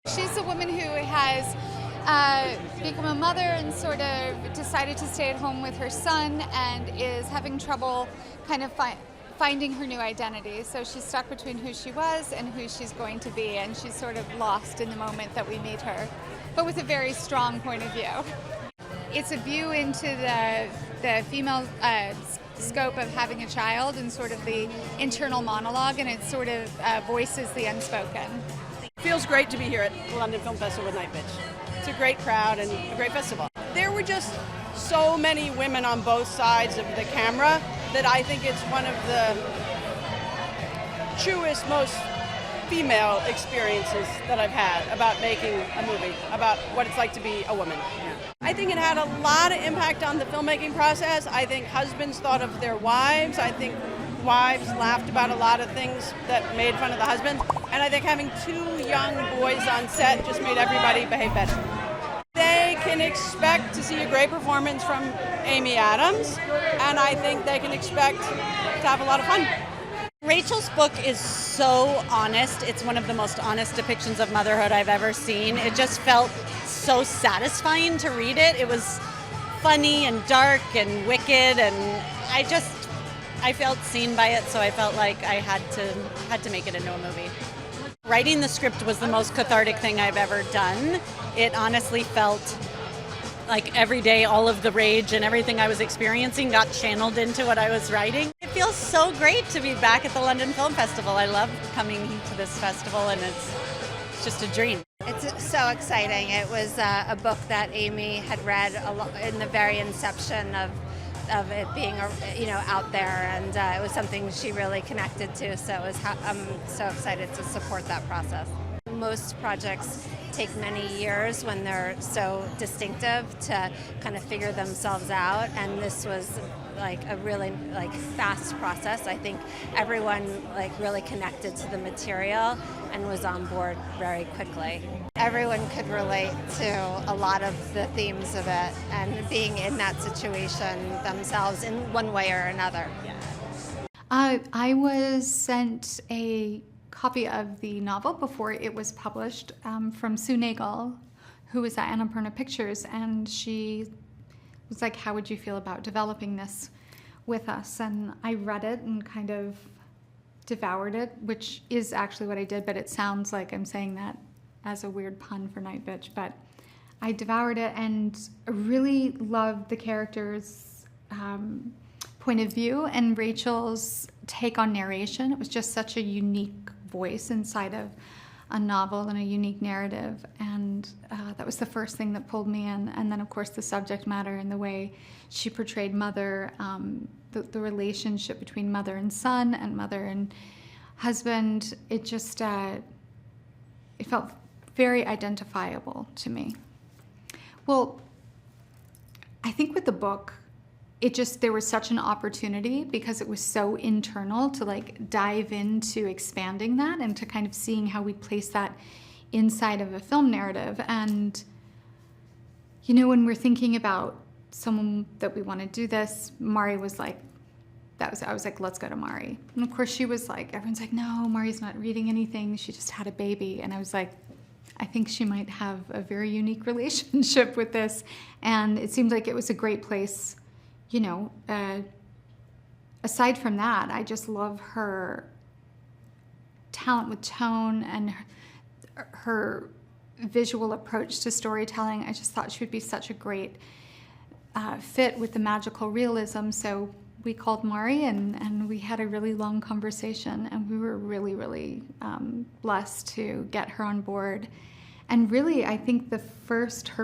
She's a woman who has become a mother and sort of decided to stay at home with her son and is having trouble kind of finding her new identity. So she's stuck between who she was and who she's going to be, and she's sort of lost in the moment that we meet her, but with a very strong point of view. It's a view into the female scope of having a child and sort of the internal monologue, and it sort of voices the unspoken. Feels great to be here at the London Film Festival with Nightbitch. It's a great crowd and a great festival. There were just so many women on both sides of the camera that I think it's one of the truest, most female experiences that I've had about making a movie, about what it's like to be a woman. I think it had a lot of impact on the filmmaking process. I think husbands thought of their wives. I think wives laughed about a lot of things that made fun of the husband. And I think having two young boys on set just made everybody behave better. They can expect to see a great performance from Amy Adams, and I think they can expect to have a lot of fun. Rachel's book is so honest. It's one of the most honest depictions of motherhood I've ever seen. It just felt so satisfying to read it. It was funny and dark and wicked, and I felt seen by it, so I felt like I had to make it into a movie. Writing the script was the most cathartic thing I've ever done. It honestly felt like every day all of the rage and everything I was experiencing got channeled into what I was writing. It feels so great to be back at the London Film Festival. I love coming to this festival, and it's just a dream. It's so exciting. It was a book that Amy had read in the very inception of it being out there, and it was something she really connected to, so I'm so excited to support that process. Most projects take many years when they're so distinctive to kind of figure themselves out, and this was like a really fast process. I think everyone really connected to the material and was on board very quickly. Everyone could relate to a lot of the themes of it and being in that situation themselves in one way or another. I was sent a copy of the novel before it was published from Sue Naegle, who was at Annapurna Pictures, and she was like, how would you feel about developing this with us? And I read it and kind of devoured it, which is actually what I did, but it sounds like I'm saying that as a weird pun for Nightbitch, but I devoured it and really loved the characters' point of view and Rachel's take on narration. It was just such a unique voice inside of a novel and a unique narrative, and that was the first thing that pulled me in. And then of course the subject matter and the way she portrayed mother, the relationship between mother and son and mother and husband, it just it felt very identifiable to me. Well, I think with the book, there was such an opportunity because it was so internal to dive into expanding that and to kind of seeing how we place that inside of a film narrative. And, when we're thinking about someone that we want to do this, Mari was like, I was like, let's go to Mari. And of course she was like, everyone's like, no, Mari's not reading anything. She just had a baby. And I was like, I think she might have a very unique relationship with this. And it seemed like it was a great place. Aside from that, I just love her talent with tone and her visual approach to storytelling. I just thought she would be such a great fit with the magical realism. So we called Mari and we had a really long conversation, and we were really, really blessed to get her on board. And really, I think her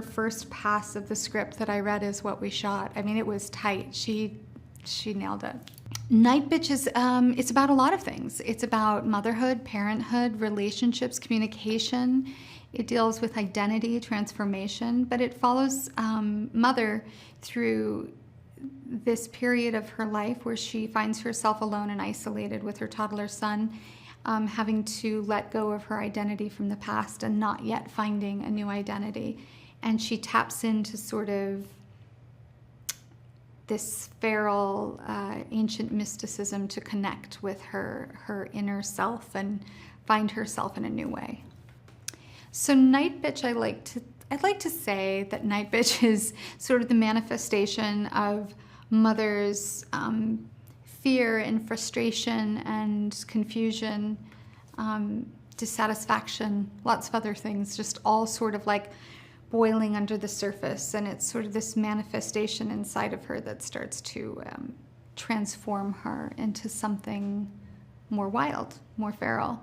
first pass of the script that I read is what we shot. I mean, it was tight. She nailed it. Nightbitch is, it's about a lot of things. It's about motherhood, parenthood, relationships, communication. It deals with identity, transformation, but it follows mother through this period of her life where she finds herself alone and isolated with her toddler son, having to let go of her identity from the past and not yet finding a new identity. And she taps into sort of this feral, ancient mysticism to connect with her inner self and find herself in a new way. So Nightbitch, I'd like to say that Nightbitch is sort of the manifestation of mothers' fear and frustration and confusion, dissatisfaction, lots of other things, just all sort of like boiling under the surface. And it's sort of this manifestation inside of her that starts to transform her into something more wild, more feral.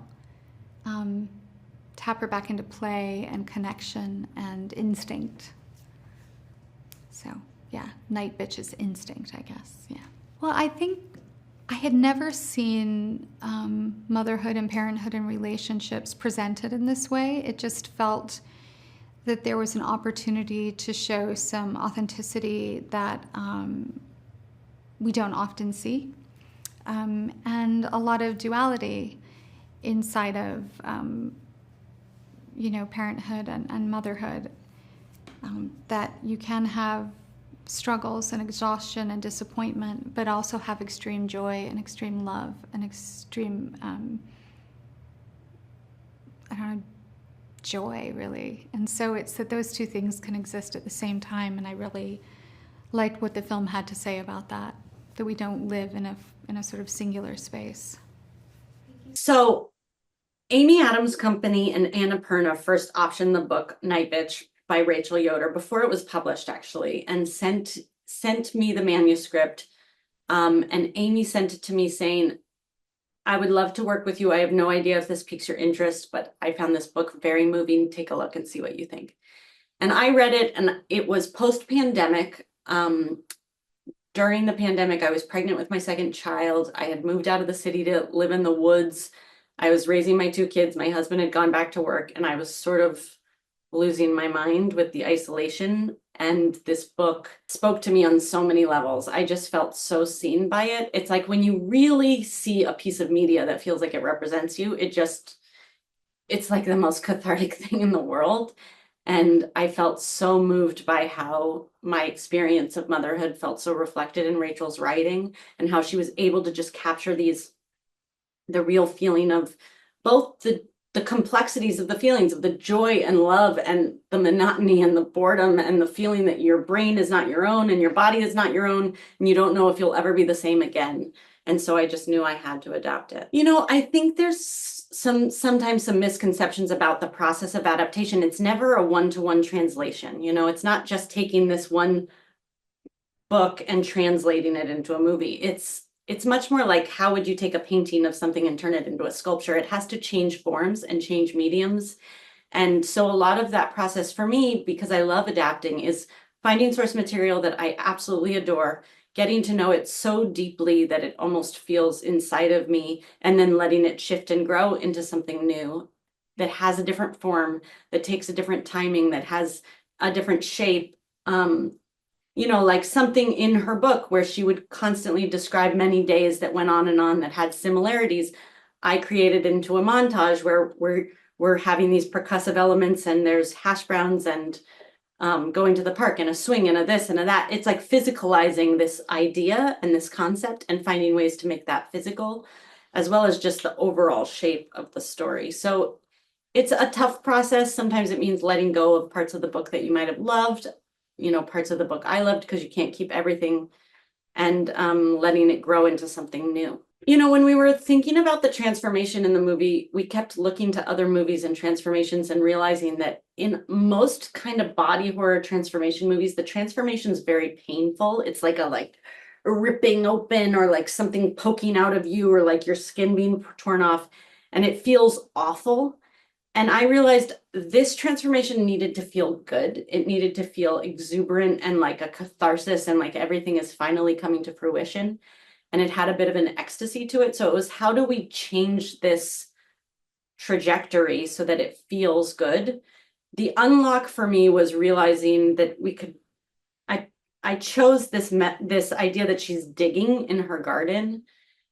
Tap her back into play and connection and instinct. So yeah, Nightbitch is instinct, I guess, yeah. Well, I think I had never seen motherhood and parenthood and relationships presented in this way. It just felt that there was an opportunity to show some authenticity that we don't often see, and a lot of duality inside of parenthood and motherhood, that you can have struggles and exhaustion and disappointment, but also have extreme joy and extreme love and extreme, joy, really. And so it's that those two things can exist at the same time, and I really liked what the film had to say about that we don't live in a sort of singular space. So Amy Adams' company and Annapurna first optioned the book Nightbitch by Rachel Yoder before it was published, actually, and sent me the manuscript. And Amy sent it to me saying, I would love to work with you. I have no idea if this piques your interest, but I found this book very moving. Take a look and see what you think. And I read it, and it was post-pandemic. During the pandemic, I was pregnant with my second child. I had moved out of the city to live in the woods. I was raising my two kids. My husband had gone back to work, and I was sort of losing my mind with the isolation. And this book spoke to me on so many levels. I just felt so seen by it. It's like when you really see a piece of media that feels like it represents you, it's like the most cathartic thing in the world. And I felt so moved by how my experience of motherhood felt so reflected in Rachel's writing, and how she was able to just capture the real feeling of both the complexities of the feelings of the joy and love and the monotony and the boredom and the feeling that your brain is not your own and your body is not your own, and you don't know if you'll ever be the same again. And so I just knew I had to adapt it. I think there's sometimes some misconceptions about the process of adaptation. It's never a one-to-one translation. It's not just taking this one book and translating it into a movie. It's much more like, how would you take a painting of something and turn it into a sculpture? It has to change forms and change mediums. And so a lot of that process for me, because I love adapting, is finding source material that I absolutely adore, getting to know it so deeply that it almost feels inside of me, and then letting it shift and grow into something new that has a different form, that takes a different timing, that has a different shape. Like something in her book where she would constantly describe many days that went on and on that had similarities. I created into a montage where we're having these percussive elements, and there's hash browns and going to the park and a swing and a this and a that. It's like physicalizing this idea and this concept and finding ways to make that physical, as well as just the overall shape of the story. So it's a tough process. Sometimes it means letting go of parts of the book that you might have loved, parts of the book I loved, because you can't keep everything, and letting it grow into something new. When we were thinking about the transformation in the movie, we kept looking to other movies and transformations and realizing that in most kind of body horror transformation movies, the transformation is very painful. It's like a ripping open, or like something poking out of you, or like your skin being torn off, and it feels awful. And I realized this transformation needed to feel good. It needed to feel exuberant and like a catharsis, and like everything is finally coming to fruition. And it had a bit of an ecstasy to it. So it was, how do we change this trajectory so that it feels good? The unlock for me was realizing that we could, I chose this idea that she's digging in her garden.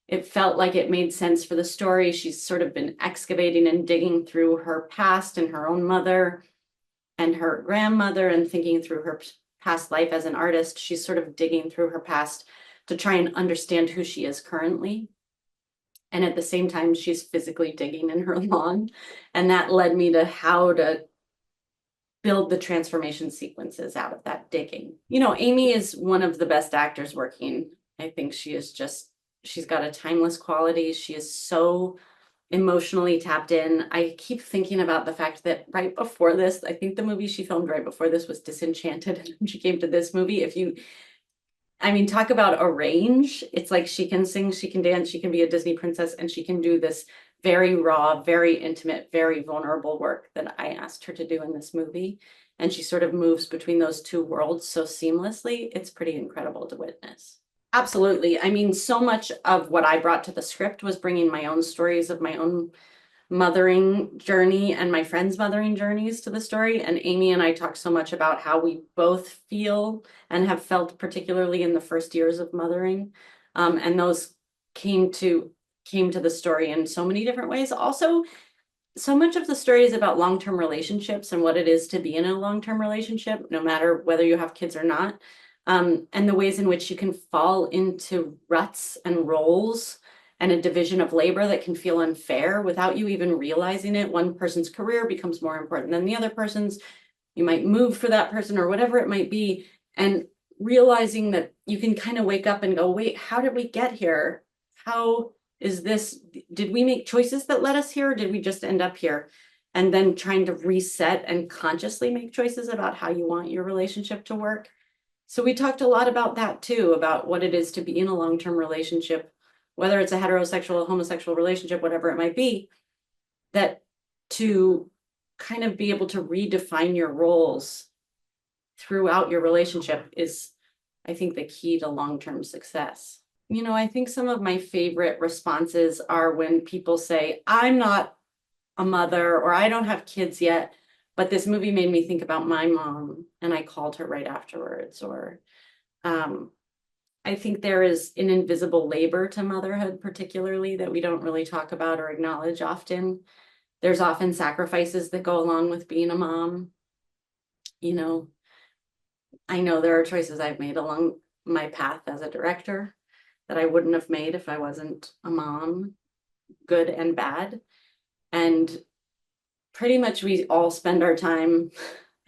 It felt like it made sense for the story. She's sort of been excavating and digging through her past and her own mother and her grandmother, and thinking through her past life as an artist. She's sort of digging through her past to try and understand who she is currently. And at the same time, she's physically digging in her lawn. And that led me to how to build the transformation sequences out of that digging. You know, Amy is one of the best actors working. I think she's got a timeless quality. She is so emotionally tapped in. I keep thinking about the fact that right before this, I think the movie she filmed right before this was Disenchanted. And she came to this movie. Talk about a range. It's like she can sing, she can dance, she can be a Disney princess, and she can do this very raw, very intimate, very vulnerable work that I asked her to do in this movie. And she sort of moves between those two worlds so seamlessly. It's pretty incredible to witness. Absolutely. I mean, so much of what I brought to the script was bringing my own stories of my own mothering journey and my friends' mothering journeys to the story. And Amy and I talked so much about how we both feel and have felt, particularly in the first years of mothering. And those came to the story in so many different ways. Also, so much of the story is about long-term relationships and what it is to be in a long-term relationship, no matter whether you have kids or not. And the ways in which you can fall into ruts and roles and a division of labor that can feel unfair without you even realizing it. One person's career becomes more important than the other person's. You might move for that person or whatever it might be. And realizing that you can kind of wake up and go, wait, how did we get here? How is this? Did we make choices that led us here? Or did we just end up here? And then trying to reset and consciously make choices about how you want your relationship to work. So we talked a lot about that too, about what it is to be in a long-term relationship, whether it's a heterosexual, homosexual relationship, whatever it might be, that to kind of be able to redefine your roles throughout your relationship is, I think, the key to long-term success. You know, I think some of my favorite responses are when people say, I'm not a mother, or I don't have kids yet, but this movie made me think about my mom and I called her right afterwards. Or I think there is an invisible labor to motherhood, particularly, that we don't really talk about or acknowledge often. There's often sacrifices that go along with being a mom. You know, I know there are choices I've made along my path as a director that I wouldn't have made if I wasn't a mom, good and bad. And pretty much we all spend our time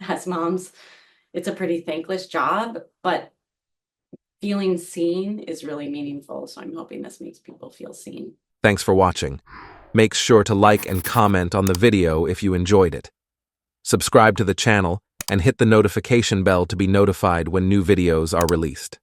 as moms. It's a pretty thankless job, but feeling seen is really meaningful. So I'm hoping this makes people feel seen. Thanks for watching. Make sure to like and comment on the video if you enjoyed it. Subscribe to the channel and hit the notification bell to be notified when new videos are released.